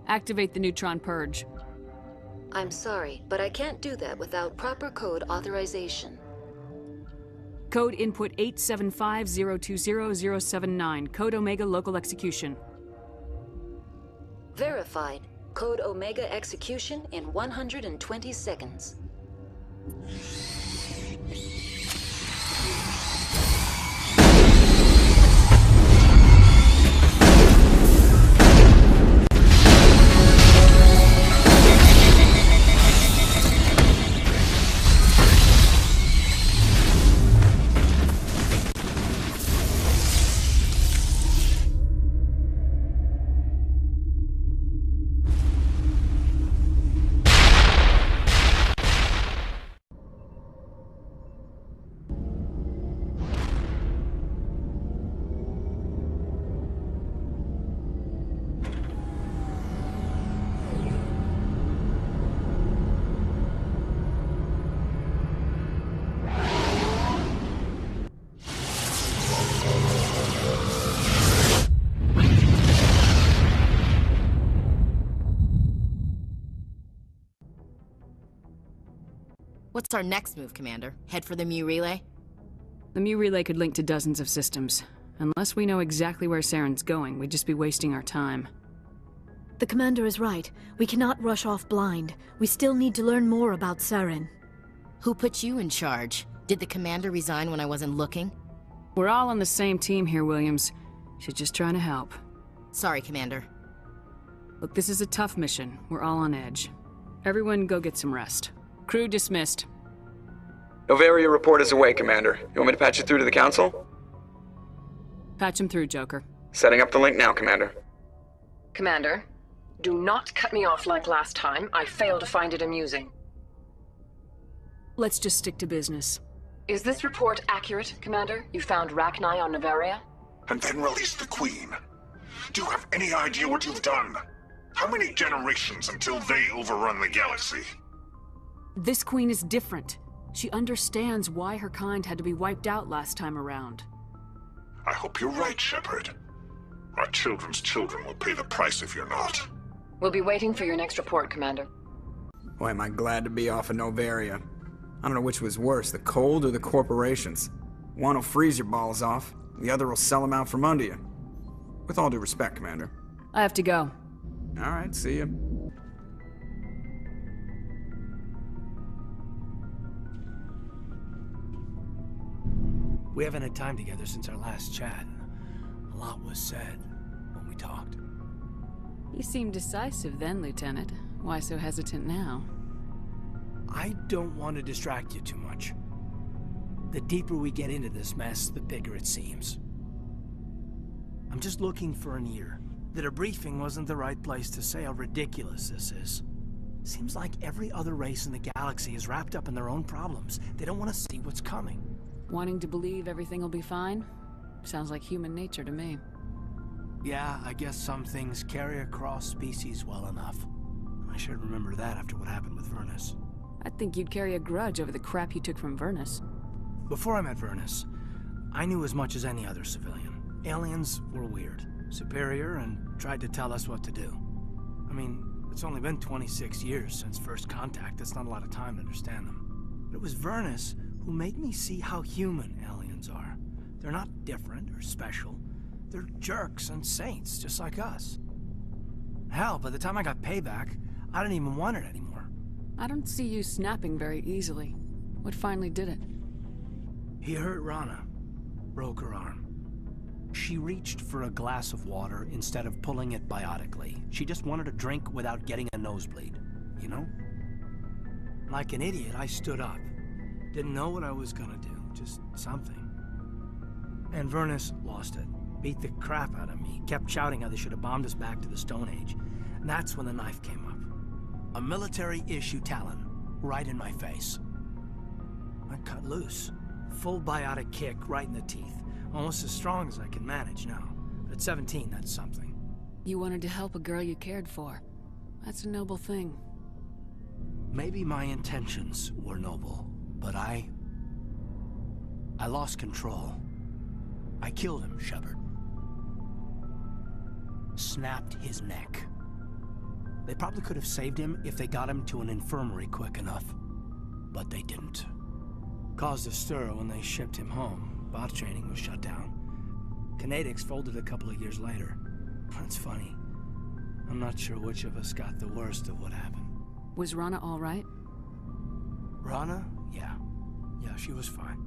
Activate the neutron purge. I'm sorry, but I can't do that without proper code authorization. Code input 875020079. Code Omega local execution. Verified. Code Omega execution in 120 seconds. What's our next move, Commander? Head for the Mu Relay? The Mu Relay could link to dozens of systems. Unless we know exactly where Saren's going, we'd just be wasting our time. The Commander is right. We cannot rush off blind. We still need to learn more about Saren. Who put you in charge? Did the Commander resign when I wasn't looking? We're all on the same team here, Williams. She's just trying to help. Sorry, Commander. Look, this is a tough mission. We're all on edge. Everyone go get some rest. Crew dismissed. Noveria report is away, Commander. You want me to patch you through to the Council? Patch him through, Joker. Setting up the link now, Commander. Commander, do not cut me off like last time. I failed to find it amusing. Let's just stick to business. Is this report accurate, Commander? You found Rachni on Noveria? And then released the Queen. Do you have any idea what you've done? How many generations until they overrun the galaxy? This Queen is different. She understands why her kind had to be wiped out last time around. I hope you're right, Shepard. Our children's children will pay the price if you're not. We'll be waiting for your next report, Commander. Boy, am I glad to be off of Noveria. I don't know which was worse, the cold or the corporations. One will freeze your balls off, the other will sell them out from under you. With all due respect, Commander. I have to go. All right, see ya. We haven't had time together since our last chat. A lot was said when we talked. You seemed decisive then, Lieutenant. Why so hesitant now? I don't want to distract you too much. The deeper we get into this mess, the bigger it seems. I'm just looking for an ear. The debriefing wasn't the right place to say how ridiculous this is. Seems like every other race in the galaxy is wrapped up in their own problems. They don't want to see what's coming. Wanting to believe everything will be fine? Sounds like human nature to me. Yeah, I guess some things carry across species well enough. I should remember that after what happened with Vernus. I think you'd carry a grudge over the crap you took from Vernus. Before I met Vernus, I knew as much as any other civilian. Aliens were weird, superior, and tried to tell us what to do. I mean, it's only been 26 years since first contact. That's not a lot of time to understand them. But it was Vernus who made me see how human aliens are. They're not different or special. They're jerks and saints, just like us. Hell, by the time I got payback, I didn't even want it anymore. I don't see you snapping very easily. What finally did it? He hurt Rana. Broke her arm. She reached for a glass of water instead of pulling it biotically. She just wanted a drink without getting a nosebleed, you know? Like an idiot, I stood up. Didn't know what I was gonna do, just something. And Vernus lost it. Beat the crap out of me. Kept shouting how they should have bombed us back to the Stone Age. And that's when the knife came up. A military-issue talon, right in my face. I cut loose. Full biotic kick right in the teeth. Almost as strong as I can manage now. But at 17, that's something. You wanted to help a girl you cared for. That's a noble thing. Maybe my intentions were noble, but I lost control. I killed him, Shepard. Snapped his neck. They probably could have saved him if they got him to an infirmary quick enough, but they didn't. Caused a stir when they shipped him home. Bot training was shut down. Kinetics folded a couple of years later. That's funny. I'm not sure which of us got the worst of what happened. Was Rana all right? Rana? Yeah. Yeah, she was fine.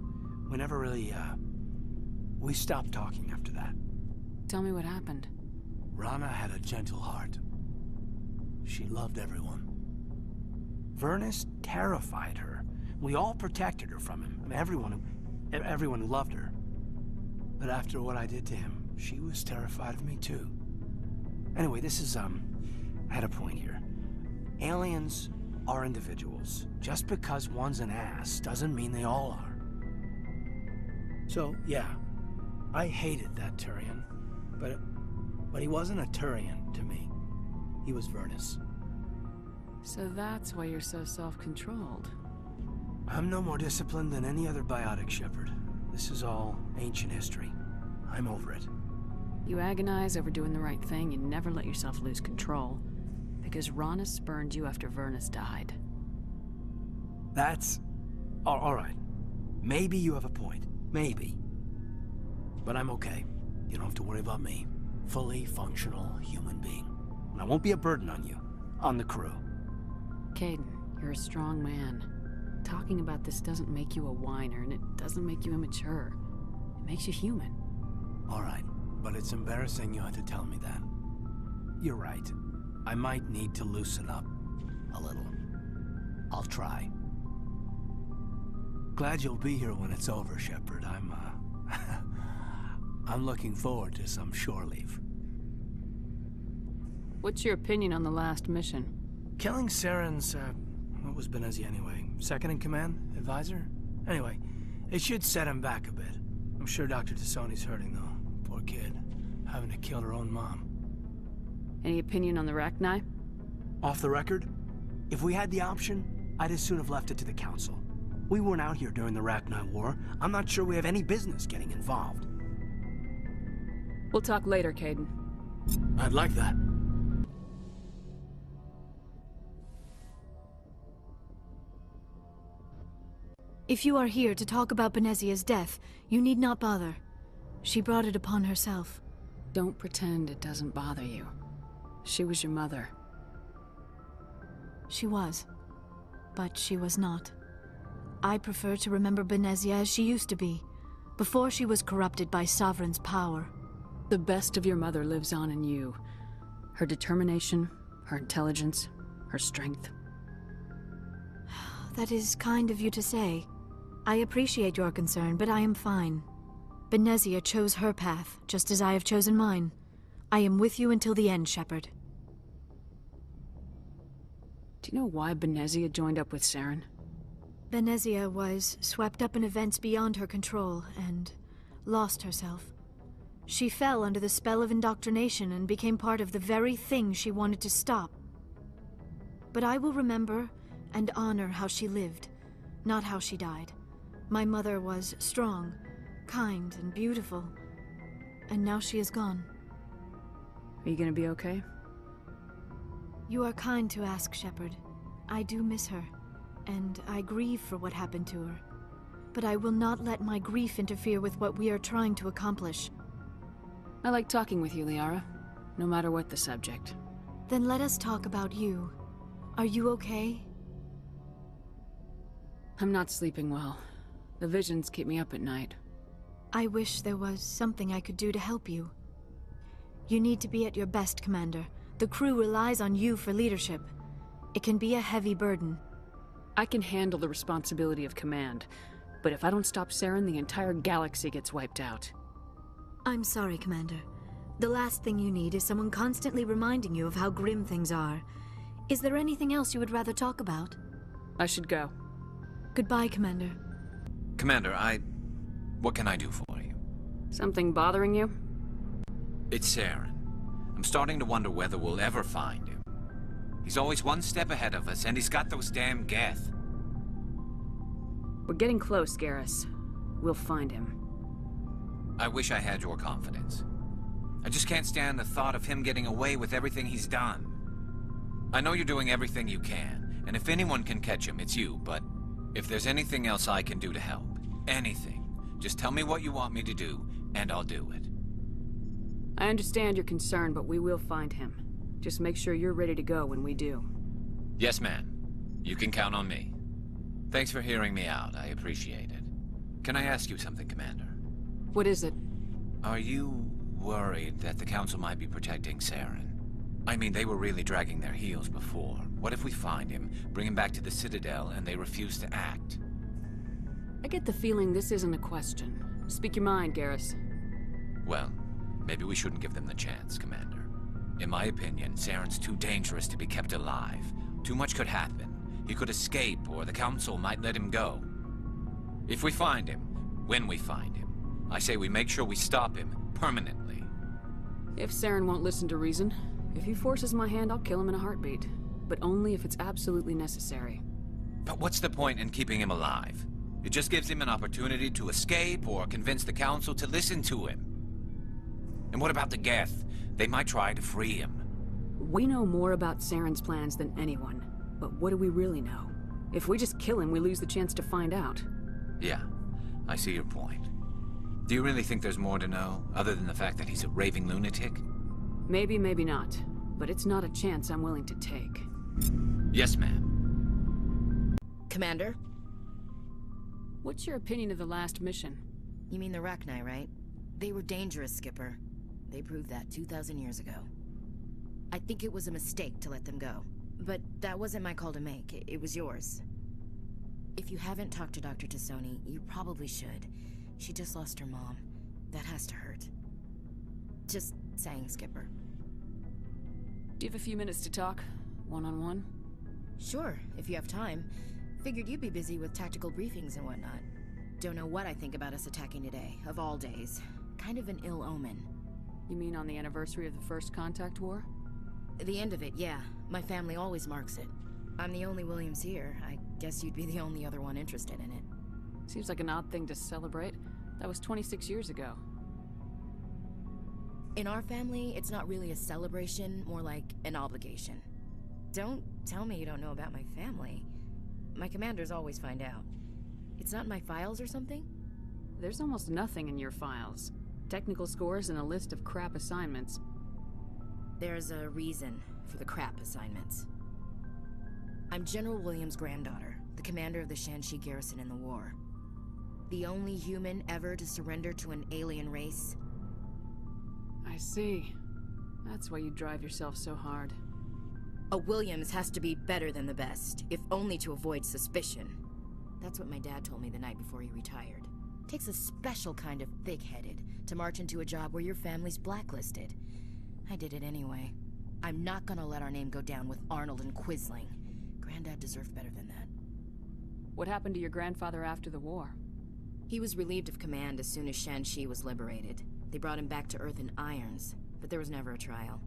We never really, we stopped talking after that. Tell me what happened. Rana had a gentle heart. She loved everyone. Vernus terrified her. We all protected her from him. I mean, everyone who loved her. But after what I did to him, she was terrified of me too. Anyway, this is, I had a point here. Aliens are individuals. Just because one's an ass doesn't mean they all are. So, yeah, I hated that Turian, but he wasn't a Turian to me. He was Vernus. So that's why you're so self-controlled. I'm no more disciplined than any other biotic, Shepard. This is all ancient history. I'm over it. You agonize over doing the right thing, you never let yourself lose control. Because Rana spurned you after Vernus died. That's... all right. Maybe you have a point. Maybe. But I'm okay. You don't have to worry about me. Fully functional human being. And I won't be a burden on you. On the crew. Kaidan, you're a strong man. Talking about this doesn't make you a whiner, and it doesn't make you immature. It makes you human. All right. But it's embarrassing you had to tell me that. You're right. I might need to loosen up a little. I'll try. Glad you'll be here when it's over, Shepard. I'm looking forward to some shore leave. What's your opinion on the last mission? Killing Saren's, what was Benezia anyway? Second in command? Advisor? Anyway, it should set him back a bit. I'm sure Dr. Tassoni's hurting, though. Poor kid. Having to kill her own mom. Any opinion on the Rachni? Off the record? If we had the option, I'd as soon have left it to the Council. We weren't out here during the Rachni War. I'm not sure we have any business getting involved. We'll talk later, Kaidan. I'd like that. If you are here to talk about Benezia's death, you need not bother. She brought it upon herself. Don't pretend it doesn't bother you. She was your mother. She was. But she was not. I prefer to remember Benezia as she used to be, before she was corrupted by Sovereign's power. The best of your mother lives on in you. Her determination, her intelligence, her strength. That is kind of you to say. I appreciate your concern, but I am fine. Benezia chose her path, just as I have chosen mine. I am with you until the end, Shepard. Do you know why Benezia joined up with Saren? Benezia was swept up in events beyond her control, and lost herself. She fell under the spell of indoctrination and became part of the very thing she wanted to stop. But I will remember and honor how she lived, not how she died. My mother was strong, kind, and beautiful, and now she is gone. Are you gonna be okay? You are kind to ask, Shepard. I do miss her, and I grieve for what happened to her. But I will not let my grief interfere with what we are trying to accomplish. I like talking with you, Liara, no matter what the subject. Then let us talk about you. Are you okay? I'm not sleeping well. The visions keep me up at night. I wish there was something I could do to help you. You need to be at your best, Commander. The crew relies on you for leadership. It can be a heavy burden. I can handle the responsibility of command, but if I don't stop Saren, the entire galaxy gets wiped out. I'm sorry, Commander. The last thing you need is someone constantly reminding you of how grim things are. Is there anything else you would rather talk about? I should go. Goodbye, Commander. Commander, what can I do for you? Something bothering you? It's Saren. I'm starting to wonder whether we'll ever find him. He's always one step ahead of us, and he's got those damn Geth. We're getting close, Garrus. We'll find him. I wish I had your confidence. I just can't stand the thought of him getting away with everything he's done. I know you're doing everything you can, and if anyone can catch him, it's you, but if there's anything else I can do to help, anything, just tell me what you want me to do, and I'll do it. I understand your concern, but we will find him. Just make sure you're ready to go when we do. Yes, ma'am. You can count on me. Thanks for hearing me out. I appreciate it. Can I ask you something, Commander? What is it? Are you worried that the Council might be protecting Saren? I mean, they were really dragging their heels before. What if we find him, bring him back to the Citadel, and they refuse to act? I get the feeling this isn't a question. Speak your mind, Garrus. Well, maybe we shouldn't give them the chance, Commander. In my opinion, Saren's too dangerous to be kept alive. Too much could happen. He could escape, or the Council might let him go. If we find him, when we find him, I say we make sure we stop him permanently. If Saren won't listen to reason, if he forces my hand, I'll kill him in a heartbeat. But only if it's absolutely necessary. But what's the point in keeping him alive? It just gives him an opportunity to escape or convince the Council to listen to him. And what about the Geth? They might try to free him. We know more about Saren's plans than anyone. But what do we really know? If we just kill him, we lose the chance to find out. Yeah, I see your point. Do you really think there's more to know, other than the fact that he's a raving lunatic? Maybe, maybe not. But it's not a chance I'm willing to take. Yes, ma'am. Commander? What's your opinion of the last mission? You mean the Rachni, right? They were dangerous, Skipper. They proved that 2,000 years ago. I think it was a mistake to let them go. But that wasn't my call to make. It was yours. If you haven't talked to Dr. Tassoni, you probably should. She just lost her mom. That has to hurt. Just saying, Skipper. Do you have a few minutes to talk? One-on-one? Sure, if you have time. Figured you'd be busy with tactical briefings and whatnot. Don't know what I think about us attacking today, of all days. Kind of an ill omen. You mean on the anniversary of the First Contact War? The end of it, yeah. My family always marks it. I'm the only Williams here. I guess you'd be the only other one interested in it. Seems like an odd thing to celebrate. That was 26 years ago. In our family, it's not really a celebration, more like an obligation. Don't tell me you don't know about my family. My commanders always find out. It's not in my files or something? There's almost nothing in your files. Technical scores and a list of crap assignments. There's a reason for the crap assignments. I'm General Williams' granddaughter, the commander of the Shanxi garrison in the war. The only human ever to surrender to an alien race. I see. That's why you drive yourself so hard. A Williams has to be better than the best, if only to avoid suspicion. That's what my dad told me the night before he retired. Takes a special kind of thick-headed to march into a job where your family's blacklisted. I did it anyway. I'm not gonna let our name go down with Arnold and Quisling. Granddad deserved better than that. What happened to your grandfather after the war? He was relieved of command as soon as Shanxi was liberated. They brought him back to Earth in irons, but there was never a trial.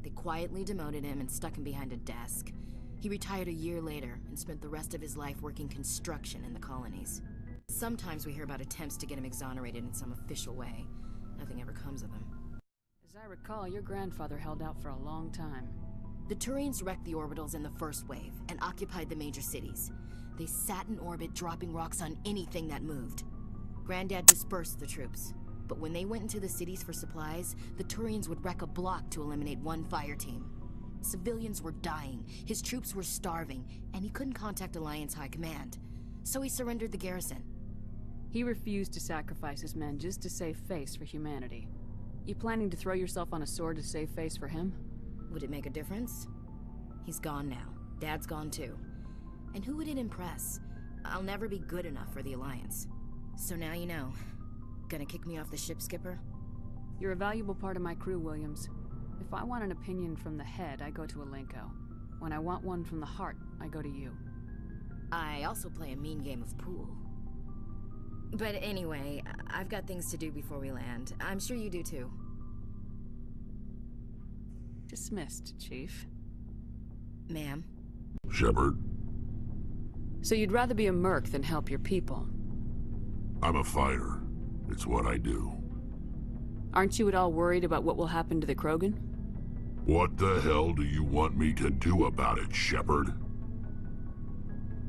They quietly demoted him and stuck him behind a desk. He retired a year later and spent the rest of his life working construction in the colonies. Sometimes we hear about attempts to get him exonerated in some official way. Nothing ever comes of them. As I recall, your grandfather held out for a long time. The Turians wrecked the orbitals in the first wave and occupied the major cities. They sat in orbit, dropping rocks on anything that moved. Granddad dispersed the troops, but when they went into the cities for supplies, the Turians would wreck a block to eliminate one fire team. Civilians were dying, his troops were starving, and he couldn't contact Alliance High Command. So he surrendered the garrison. He refused to sacrifice his men just to save face for humanity. You planning to throw yourself on a sword to save face for him? Would it make a difference? He's gone now. Dad's gone too. And who would it impress? I'll never be good enough for the Alliance. So now you know. Gonna kick me off the ship, Skipper? You're a valuable part of my crew, Williams. If I want an opinion from the head, I go to Alenko. When I want one from the heart, I go to you. I also play a mean game of pool. But anyway, I've got things to do before we land. I'm sure you do too. Dismissed, Chief. Ma'am? Shepard, So you'd rather be a merc than help your people? I'm a fighter. It's what I do. Aren't you at all worried about what will happen to the Krogan? What the hell do you want me to do about it, Shepard?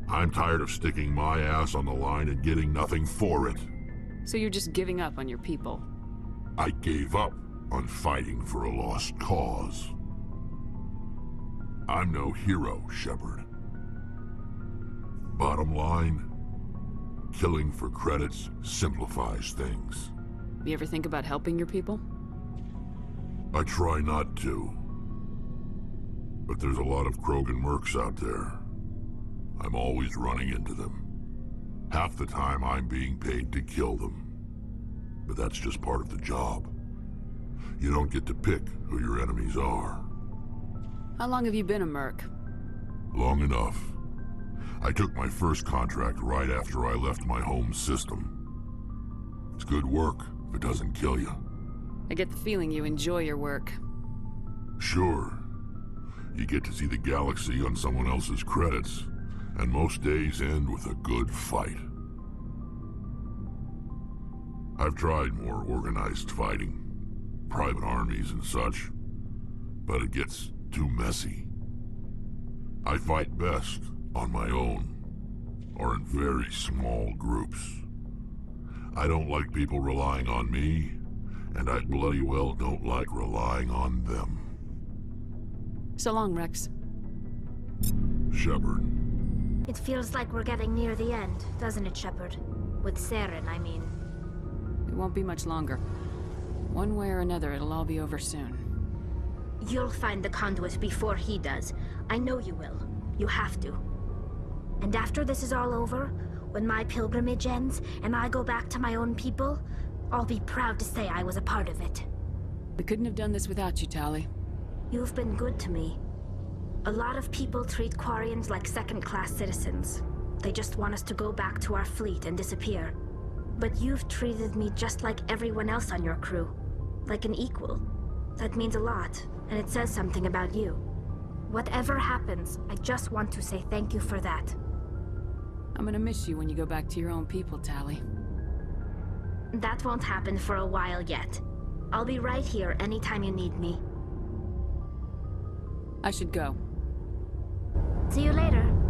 I'm tired of sticking my ass on the line and getting nothing for it. So you're just giving up on your people? I gave up on fighting for a lost cause. I'm no hero, Shepard. Bottom line, killing for credits simplifies things. You ever think about helping your people? I try not to. But there's a lot of Krogan mercs out there. I'm always running into them. Half the time I'm being paid to kill them. But that's just part of the job. You don't get to pick who your enemies are. How long have you been a merc? Long enough. I took my first contract right after I left my home system. It's good work if it doesn't kill you. I get the feeling you enjoy your work. Sure. You get to see the galaxy on someone else's credits, and most days end with a good fight. I've tried more organized fighting, private armies and such, but it gets too messy. I fight best on my own, or in very small groups. I don't like people relying on me, and I bloody well don't like relying on them. So long, Rex. Shepard. It feels like we're getting near the end, doesn't it, Shepard? With Saren, I mean. It won't be much longer. One way or another, it'll all be over soon. You'll find the conduit before he does. I know you will. You have to. And after this is all over, when my pilgrimage ends and I go back to my own people, I'll be proud to say I was a part of it. We couldn't have done this without you, Tali. You've been good to me. A lot of people treat Quarians like second-class citizens. They just want us to go back to our fleet and disappear. But you've treated me just like everyone else on your crew. Like an equal. That means a lot, and it says something about you. Whatever happens, I just want to say thank you for that. I'm gonna miss you when you go back to your own people, Tali. That won't happen for a while yet. I'll be right here anytime you need me. I should go. See you later.